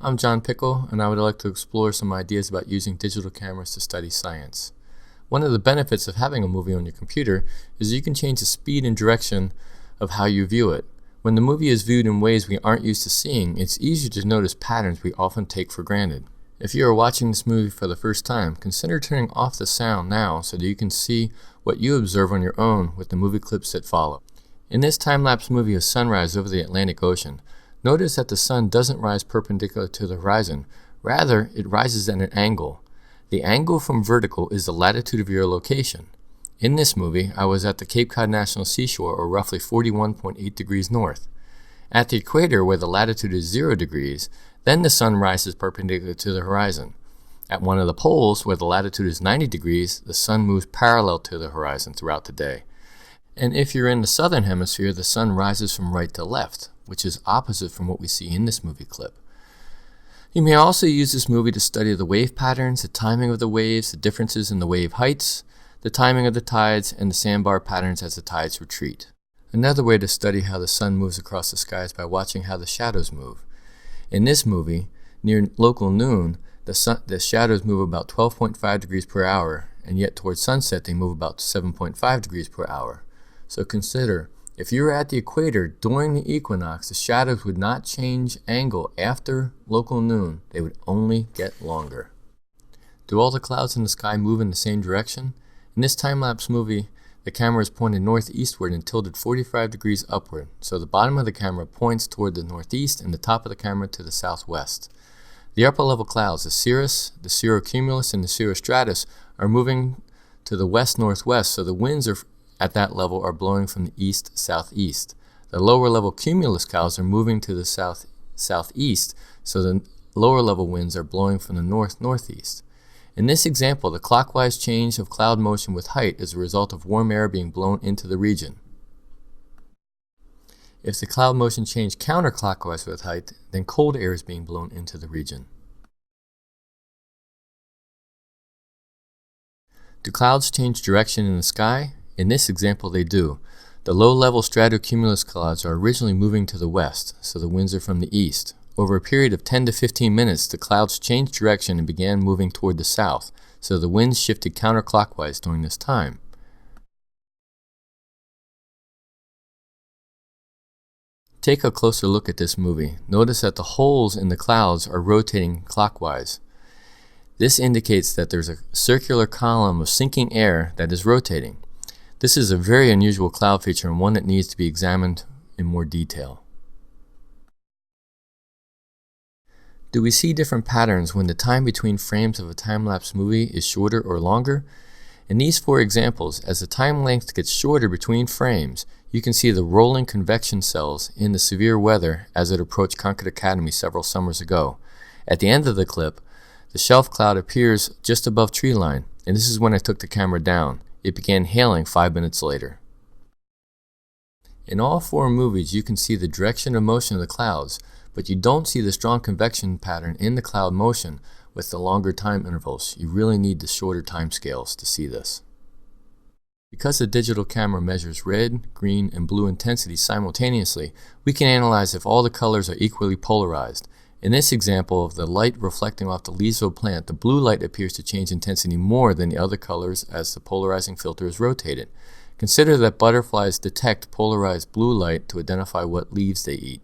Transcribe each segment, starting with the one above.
I'm John Pickle, and I would like to explore some ideas about using digital cameras to study science. One of the benefits of having a movie on your computer is you can change the speed and direction of how you view it. When the movie is viewed in ways we aren't used to seeing, it's easier to notice patterns we often take for granted. If you are watching this movie for the first time, consider turning off the sound now so that you can see what you observe on your own with the movie clips that follow. In this time-lapse movie of sunrise over the Atlantic Ocean, notice that the sun doesn't rise perpendicular to the horizon. Rather, it rises at an angle. The angle from vertical is the latitude of your location. In this movie, I was at the Cape Cod National Seashore, or roughly 41.8 degrees north. At the equator, where the latitude is 0 degrees, then the sun rises perpendicular to the horizon. At one of the poles, where the latitude is 90 degrees, the sun moves parallel to the horizon throughout the day. And if you're in the southern hemisphere, the sun rises from right to left, which is opposite from what we see in this movie clip. You may also use this movie to study the wave patterns, the timing of the waves, the differences in the wave heights, the timing of the tides, and the sandbar patterns as the tides retreat. Another way to study how the sun moves across the sky is by watching how the shadows move. In this movie, near local noon, the shadows move about 12.5 degrees per hour, and yet towards sunset they move about 7.5 degrees per hour. So consider, if you were at the equator during the equinox, the shadows would not change angle after local noon. They would only get longer. Do all the clouds in the sky move in the same direction? In this time-lapse movie, the camera is pointed northeastward and tilted 45 degrees upward, so the bottom of the camera points toward the northeast and the top of the camera to the southwest. The upper-level clouds, the cirrus, the cirrocumulus, and the cirrostratus, are moving to the west-northwest, so the winds at that level are blowing from the east-southeast. The lower-level cumulus clouds are moving to the south-southeast, so the lower-level winds are blowing from the north-northeast. In this example, the clockwise change of cloud motion with height is a result of warm air being blown into the region. If the cloud motion changed counterclockwise with height, then cold air is being blown into the region. Do clouds change direction in the sky? In this example, they do. The low-level stratocumulus clouds are originally moving to the west, so the winds are from the east. Over a period of 10 to 15 minutes, the clouds changed direction and began moving toward the south, so the winds shifted counterclockwise during this time. Take a closer look at this movie. Notice that the holes in the clouds are rotating clockwise. This indicates that there's a circular column of sinking air that is rotating. This is a very unusual cloud feature and one that needs to be examined in more detail. Do we see different patterns when the time between frames of a time-lapse movie is shorter or longer? In these 4 examples, as the time length gets shorter between frames, you can see the rolling convection cells in the severe weather as it approached Concord Academy several summers ago. At the end of the clip, the shelf cloud appears just above tree line, and this is when I took the camera down. It began hailing 5 minutes later. In all 4 movies, you can see the direction of motion of the clouds, but you don't see the strong convection pattern in the cloud motion with the longer time intervals. You really need the shorter time scales to see this. Because the digital camera measures red, green, and blue intensity simultaneously, we can analyze if all the colors are equally polarized. In this example of the light reflecting off the leaves of a plant, the blue light appears to change intensity more than the other colors as the polarizing filter is rotated. Consider that butterflies detect polarized blue light to identify what leaves they eat.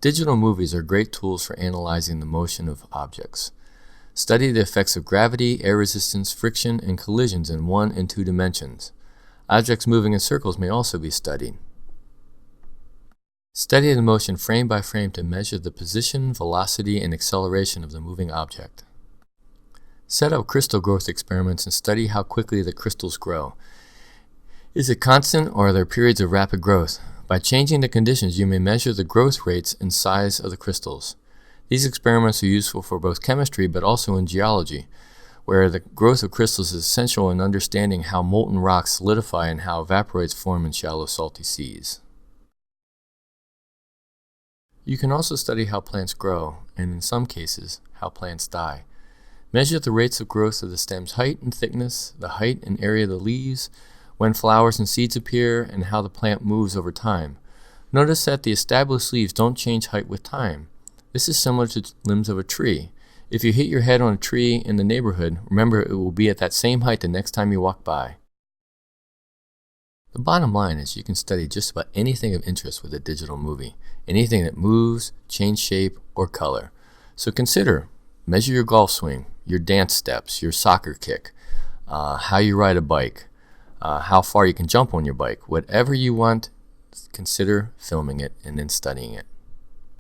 Digital movies are great tools for analyzing the motion of objects. Study the effects of gravity, air resistance, friction, and collisions in 1 and 2 dimensions. Objects moving in circles may also be studied. Study the motion frame by frame to measure the position, velocity, and acceleration of the moving object. Set up crystal growth experiments and study how quickly the crystals grow. Is it constant or are there periods of rapid growth? By changing the conditions, you may measure the growth rates and size of the crystals. These experiments are useful for both chemistry but also in geology, where the growth of crystals is essential in understanding how molten rocks solidify and how evaporites form in shallow salty seas. You can also study how plants grow, and in some cases, how plants die. Measure the rates of growth of the stem's height and thickness, the height and area of the leaves, when flowers and seeds appear, and how the plant moves over time. Notice that the established leaves don't change height with time. This is similar to limbs of a tree. If you hit your head on a tree in the neighborhood, remember it will be at that same height the next time you walk by. The bottom line is you can study just about anything of interest with a digital movie, anything that moves, changes shape, or color. So consider, measure your golf swing, your dance steps, your soccer kick, how you ride a bike, how far you can jump on your bike. Whatever you want, consider filming it and then studying it.